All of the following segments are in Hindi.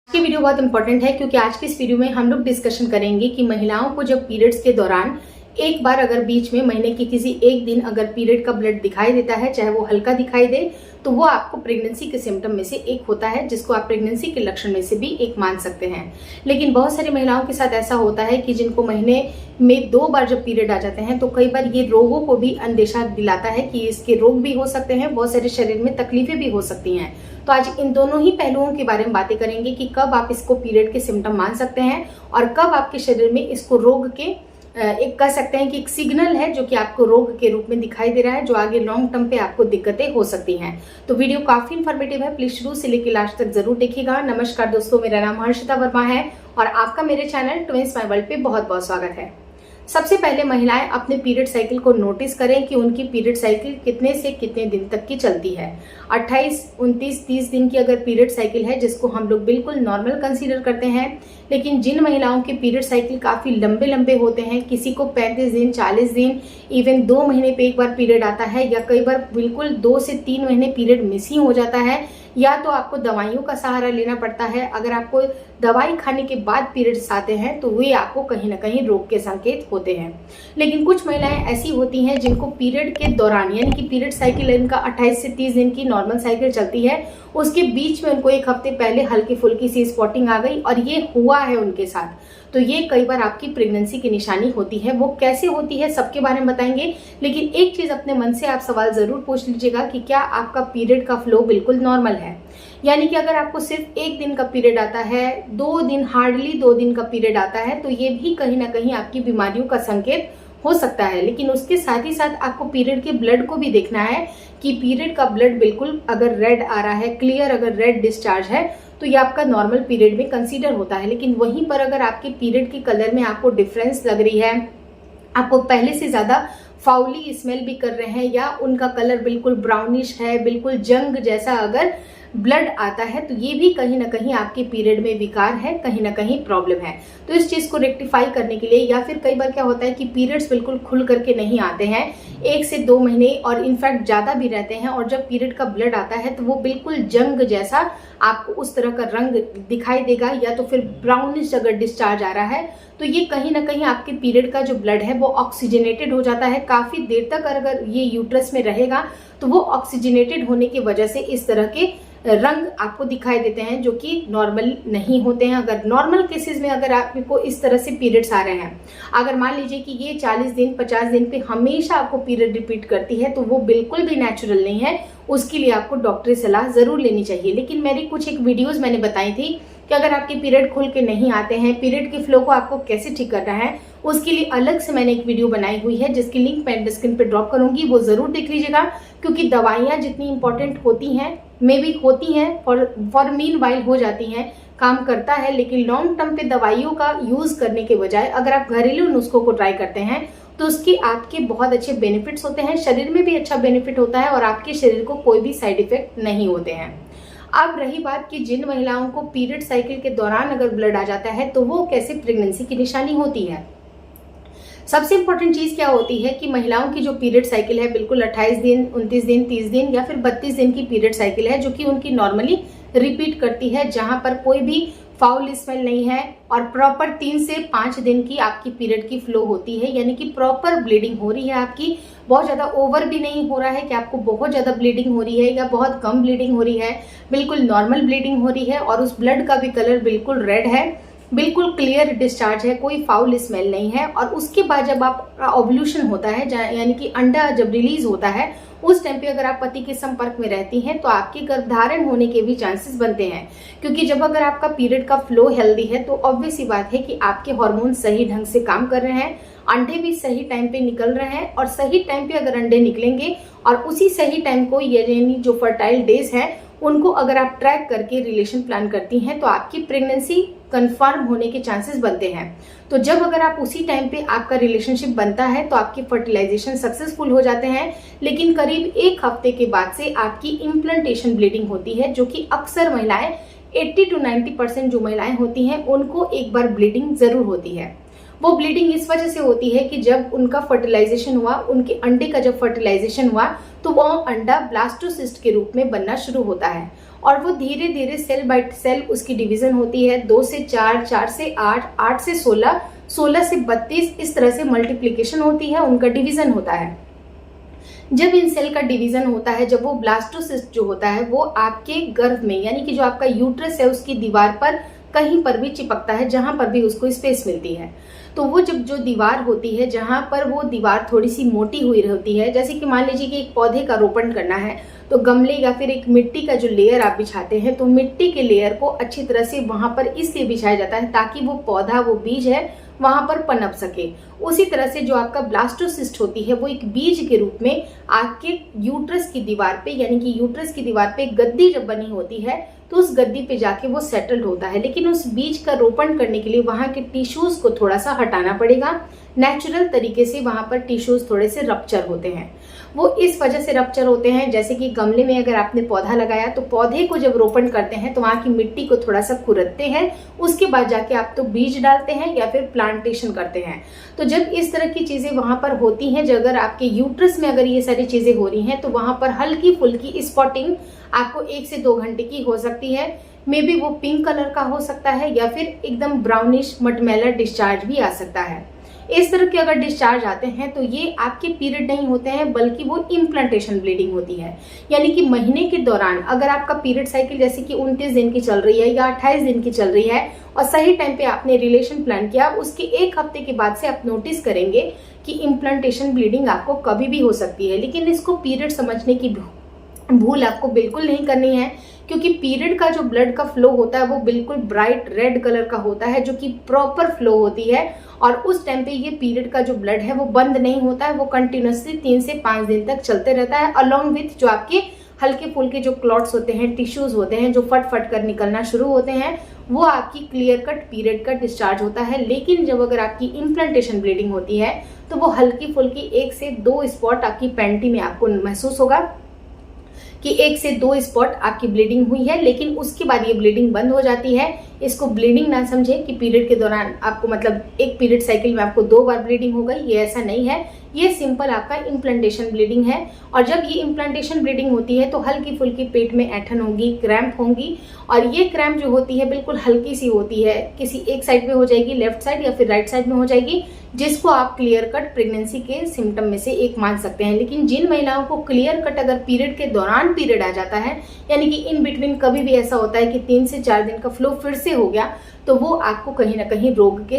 की वीडियो बहुत इंपॉर्टेंट है क्योंकि आज की इस वीडियो में हम लोग डिस्कशन करेंगे कि महिलाओं को जब पीरियड्स के दौरान एक बार अगर बीच में महीने के किसी एक दिन अगर पीरियड का ब्लड दिखाई देता है, चाहे वो हल्का दिखाई दे, तो वो आपको प्रेगनेंसी के सिम्टम में से एक होता है, जिसको आप प्रेगनेंसी के लक्षण में से भी एक मान सकते हैं। लेकिन बहुत सारी महिलाओं के साथ ऐसा होता है कि जिनको महीने में 2 बार जब पीरियड आ जाते हैं तो कई बार ये रोगों को भी अंदेशा दिलाता है कि इसके रोग भी हो सकते हैं, बहुत सारे शरीर में तकलीफें भी हो सकती हैं। तो आज इन दोनों ही पहलुओं के बारे में बातें करेंगे कि कब आप इसको पीरियड के सिम्टम मान सकते हैं और कब आपके शरीर में इसको रोग के एक कह सकते हैं कि एक सिग्नल है जो कि आपको रोग के रूप में दिखाई दे रहा है, जो आगे लॉन्ग टर्म पे आपको दिक्कतें हो सकती हैं। तो वीडियो काफी इन्फॉर्मेटिव है, प्लीज शुरू से लेकर लास्ट तक जरूर देखिएगा। नमस्कार दोस्तों, मेरा नाम हर्षिता वर्मा है और आपका मेरे चैनल ट्विंस माय वर्ल्ड पे बहुत बहुत स्वागत है। सबसे पहले महिलाएं अपने पीरियड साइकिल को नोटिस करें कि उनकी पीरियड साइकिल कितने से कितने दिन तक की चलती है। 28, 29, 30 दिन की अगर पीरियड साइकिल है, जिसको हम लोग बिल्कुल नॉर्मल कंसीडर करते हैं, लेकिन जिन महिलाओं के पीरियड साइकिल काफी लंबे लंबे होते हैं, किसी को 35 दिन, 40 दिन, इवन 2 महीने पे एक बार पीरियड आता है, या कई बार बिल्कुल 2 से 3 महीने पीरियड मिस ही हो जाता है, या तो आपको दवाइयों का सहारा लेना पड़ता है। अगर आपको दवाई खाने के बाद पीरियड्स आते हैं तो वे आपको कहीं ना कहीं रोग के संकेत होते हैं। लेकिन कुछ महिलाएं ऐसी होती हैं जिनको पीरियड के दौरान, यानी कि पीरियड साइकिल इनका 28 से 30 दिन की नॉर्मल साइकिल चलती है, उसके बीच में उनको एक हफ्ते पहले हल्की फुल्की सी स्पॉटिंग आ गई और ये हुआ है उनके साथ, तो ये कई बार आपकी प्रेगनेंसी की निशानी होती है। वो कैसे होती है सबके बारे में बताएंगे, लेकिन एक चीज अपने मन से आप सवाल जरूर पूछ लीजिएगा कि क्या आपका पीरियड का फ्लो बिल्कुल नॉर्मल है। यानी कि अगर आपको सिर्फ 1 दिन का पीरियड आता है, 2 दिन, हार्डली 2 दिन का पीरियड आता है, तो ये भी कहीं ना कहीं आपकी बीमारियों का संकेत हो सकता है। लेकिन उसके साथ ही साथ आपको पीरियड के ब्लड को भी देखना है कि पीरियड का ब्लड बिल्कुल अगर रेड आ रहा है, क्लियर अगर रेड डिस्चार्ज है, तो ये आपका नॉर्मल पीरियड में कंसीडर होता है। लेकिन वहीं पर अगर आपके पीरियड के कलर में आपको डिफरेंस लग रही है, आपको पहले से ज्यादा फाउली स्मेल भी कर रहे हैं, या उनका कलर बिल्कुल ब्राउनिश है, बिल्कुल जंग जैसा अगर ब्लड आता है, तो ये भी कहीं ना कहीं आपके पीरियड में विकार है, कहीं ना कहीं प्रॉब्लम है। तो इस चीज को रेक्टिफाई करने के लिए, या फिर कई बार क्या होता है कि पीरियड्स बिल्कुल खुल करके नहीं आते हैं, 1 से 2 महीने और इनफैक्ट ज्यादा भी रहते हैं, और जब पीरियड का ब्लड आता है तो वो बिल्कुल जंग जैसा आपको उस तरह का रंग दिखाई देगा, या तो फिर ब्राउनिश अगर डिस्चार्ज आ रहा है, तो ये कहीं ना कहीं आपके पीरियड का जो ब्लड है वो ऑक्सीजनेटेड हो जाता है। काफी देर तक अगर ये यूट्रस में रहेगा तो वो ऑक्सीजनेटेड होने की वजह से इस तरह के रंग आपको दिखाई देते हैं, जो कि नॉर्मल नहीं होते हैं। अगर नॉर्मल केसेस में अगर आपको इस तरह से पीरियड्स आ रहे हैं, अगर मान लीजिए कि ये 40 दिन 50 दिन पे हमेशा आपको पीरियड रिपीट करती है, तो वो बिल्कुल भी नेचुरल नहीं है। उसके लिए आपको डॉक्टरी सलाह जरूर लेनी चाहिए। लेकिन मेरी कुछ एक वीडियोस मैंने बताई थी कि अगर आपके पीरियड खुल के नहीं आते हैं, पीरियड के फ्लो को आपको कैसे ठीक करना है, उसके लिए अलग से मैंने एक वीडियो बनाई हुई है, जिसकी लिंक मैं स्क्रीन पे ड्रॉप करूंगी, वो जरूर देख लीजिएगा। क्योंकि दवाइयां जितनी इंपॉर्टेंट होती हैं, मे भी होती हैं, फॉर मीन वाइल हो जाती हैं, काम करता है, लेकिन लॉन्ग टर्म पे दवाइयों का यूज करने के बजाय अगर आप घरेलू नुस्खों को ट्राई करते हैं तो उसके आपके बहुत अच्छे बेनिफिट्स होते हैं, शरीर में भी अच्छा बेनिफिट होता है और आपके शरीर को कोई भी साइड इफेक्ट नहीं होते हैं। अब रही बात कि जिन महिलाओं को पीरियड साइकिल के दौरान अगर ब्लड आ जाता है तो वो कैसे प्रेगनेंसी की निशानी होती है। सबसे इंपॉर्टेंट चीज क्या होती है कि महिलाओं की जो पीरियड साइकिल है बिल्कुल 28 दिन, 29 दिन, 30 दिन या फिर 32 दिन की पीरियड साइकिल है, जो कि उनकी नॉर्मली रिपीट करती है, जहां पर कोई भी फाउल स्मेल नहीं है और प्रॉपर 3 से 5 दिन की आपकी पीरियड की फ्लो होती है, यानी कि प्रॉपर ब्लीडिंग हो रही है आपकी। बहुत ज्यादा ओवर भी नहीं हो रहा है कि आपको बहुत ज्यादा ब्लीडिंग हो रही है या बहुत कम ब्लीडिंग हो रही है, बिल्कुल नॉर्मल ब्लीडिंग हो रही है और उस ब्लड का भी कलर बिल्कुल रेड है, बिल्कुल क्लियर डिस्चार्ज है, कोई फाउल स्मेल नहीं है। और उसके बाद जब आपका ओव्यूलेशन होता है, यानी कि अंडा जब रिलीज होता है, उस टाइम पे अगर आप पति के संपर्क में रहती हैं तो आपके गर्भधारण होने के भी चांसेस बनते हैं। क्योंकि जब अगर आपका पीरियड का फ्लो हेल्दी है तो ऑब्वियस सी बात है कि आपके हार्मोन सही ढंग से काम कर रहे हैं, अंडे भी सही टाइम पे निकल रहे हैं, और सही टाइम पे अगर अंडे निकलेंगे और उसी सही टाइम को, यानी जो फर्टाइल डेज है, उनको अगर आप ट्रैक करके रिलेशन प्लान करती हैं तो आपकी प्रेगनेंसी कंफर्म होने के चांसेस बनते हैं। तो जब अगर आप उसी टाइम पे आपका रिलेशनशिप बनता है तो आपके फर्टिलाइजेशन सक्सेसफुल हो जाते हैं। लेकिन करीब 1 हफ्ते के बाद से आपकी इम्प्लांटेशन ब्लीडिंग होती है, जो कि अक्सर महिलाएं 80 to 90% जो महिलाएं होती हैं उनको एक बार ब्लीडिंग जरूर होती है। वो ब्लीडिंग इस वजह से होती है कि जब उनका फर्टिलाइजेशन हुआ, उनके अंडे का जब फर्टिलाइजेशन हुआ, तो वो अंडा ब्लास्टोसिस्ट के रूप में बनना शुरू होता है और वो धीरे धीरे सेल बाय सेल उसकी डिवीजन होती है। 2 से 4, 4 से 8, 8 से 16, 16 से 32, इस तरह से मल्टीप्लिकेशन होती है, उनका डिवीजन होता है। जब इन सेल का डिवीजन होता है, जब वो ब्लास्टोसिस्ट जो होता है वो आपके गर्भ में यानी कि जो आपका यूट्रस है उसकी दीवार पर कहीं पर भी चिपकता है, जहां पर भी उसको स्पेस मिलती है। तो वो जब जो दीवार होती है, जहां पर वो दीवार थोड़ी सी मोटी हुई होती है, जैसे कि मान लीजिए कि एक पौधे का रोपण करना है, तो गमले या फिर एक मिट्टी का जो लेयर आप बिछाते हैं, तो मिट्टी के लेयर को अच्छी तरह से वहां पर इसलिए बिछाया जाता है ताकि वो पौधा, वो बीज है, वहां पर पनप सके। उसी तरह से जो आपका ब्लास्टोसिस्ट होती है वो एक बीज के रूप में आपके यूट्रस की दीवार पे, यानी कि यूट्रस की दीवार पे गद्दी जब बनी होती है तो उस गद्दी पे जाके वो सेटल्ड होता है। लेकिन उस बीज का रोपण करने के लिए वहां के टिश्यूज को थोड़ा सा हटाना पड़ेगा। नेचुरल तरीके से वहां पर टिश्यूज थोड़े से रप्चर होते हैं। वो इस वजह से रप्चर होते हैं, जैसे कि गमले में अगर आपने पौधा लगाया तो पौधे को जब रोपण करते हैं तो वहां की मिट्टी को थोड़ा सा खुरदते हैं, उसके बाद जाके आप तो बीज डालते हैं या फिर प्लांटेशन करते हैं। तो जब इस तरह की चीजें वहां पर होती हैं, जब अगर आपके यूट्रस में अगर ये सारी चीजें हो रही हैं, तो वहां पर हल्की फुल्की स्पॉटिंग आपको 1 से 2 घंटे की हो सकती है। मे बी वो पिंक कलर का हो सकता है या फिर एकदम ब्राउनिश मटमैला डिस्चार्ज भी आ सकता है। इस तरह के अगर डिस्चार्ज आते हैं तो ये आपके पीरियड नहीं होते हैं, बल्कि वो इम्प्लांटेशन ब्लीडिंग होती है। यानी कि महीने के दौरान अगर आपका पीरियड साइकिल जैसे कि 29 दिन की चल रही है या 28 दिन की चल रही है और सही टाइम पे आपने रिलेशन प्लान किया, उसके 1 हफ्ते के बाद से आप नोटिस करेंगे कि इम्प्लांटेशन ब्लीडिंग आपको कभी भी हो सकती है। लेकिन इसको पीरियड समझने की भूल आपको बिल्कुल नहीं करनी है, क्योंकि पीरियड का जो ब्लड का फ्लो होता है वो बिल्कुल ब्राइट रेड कलर का होता है, जो कि प्रॉपर फ्लो होती है। और उस टाइम पे ये पीरियड का जो ब्लड है वो बंद नहीं होता है, वो कंटिन्यूसली 3 से 5 दिन तक चलते रहता है, अलॉन्ग विथ जो आपके हल्के फुल्के जो क्लॉट्स होते हैं, टिश्यूज होते हैं, जो फट फट कर निकलना शुरू होते हैं, वो आपकी क्लियर कट पीरियड का डिस्चार्ज होता है। लेकिन जब अगर आपकी इम्प्लांटेशन ब्लीडिंग होती है तो वो हल्की फुल्की 1 से 2 स्पॉट आपकी पैंटी में आपको महसूस होगा कि 1 से 2 स्पॉट आपकी ब्लीडिंग हुई है, लेकिन उसके बाद ये ब्लीडिंग बंद हो जाती है। इसको ब्लीडिंग ना समझे कि पीरियड के दौरान आपको मतलब एक पीरियड साइकिल में आपको 2 बार ब्लीडिंग हो गई, ये ऐसा नहीं है। ये सिंपल आपका इम्प्लांटेशन ब्लीडिंग है। और जब ये इम्प्लांटेशन ब्लीडिंग होती है तो हल्की फुल्की पेट में ऐंठन होगी, क्रैम्प होंगी, और ये क्रैम्प जो होती है बिल्कुल हल्की सी होती है, किसी एक साइड में हो जाएगी, लेफ्ट साइड या फिर राइट साइड में हो जाएगी, जिसको आप क्लियर कट प्रेगनेंसी के सिम्टम में से एक मान सकते हैं। लेकिन जिन महिलाओं को क्लियर कट अगर पीरियड के दौरान पीरियड आ जाता है, यानी कि इन बिटवीन कभी भी ऐसा होता है कि 3 से 4 दिन का फ्लो फिर से हो गया, तो वो आपको कहीं ना कहीं रोग के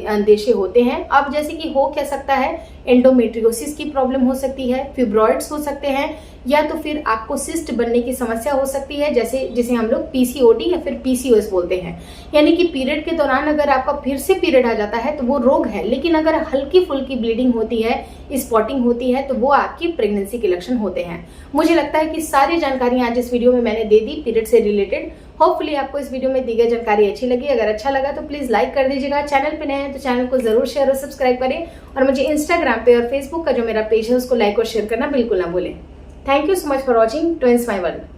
अंदेशे होते हैं। अब जैसे कि हो क्या सकता है, एंडोमेट्रियोसिस की प्रॉब्लम हो सकती है, फिब्रॉइड्स हो सकते हैं, या तो फिर आपको सिस्ट बनने की समस्या हो सकती है, जैसे जिसे हम लोग पीसीओडी या फिर पीसीओएस बोलते हैं। यानी कि पीरियड के दौरान अगर आपका फिर से पीरियड आ जाता है तो वो रोग है, लेकिन अगर हल्की फुल्की ब्लीडिंग होती है, स्पॉटिंग होती है, तो वो आपकी प्रेगनेंसी के लक्षण होते हैं। मुझे लगता है कि सारी जानकारियां आज इस वीडियो में मैंने दे दी पीरियड से रिलेटेड। होपफुली आपको इस वीडियो में दी गई जानकारी अच्छी लगी। अगर अच्छा लगा तो प्लीज लाइक कर दीजिएगा। चैनल पे नए हैं तो चैनल को जरूर शेयर और सब्सक्राइब करें, और मुझे इंस्टाग्राम पे और फेसबुक का जो मेरा पेज है उसको लाइक और शेयर करना बिल्कुल ना भूलें। Thank you so much for watching twins my world.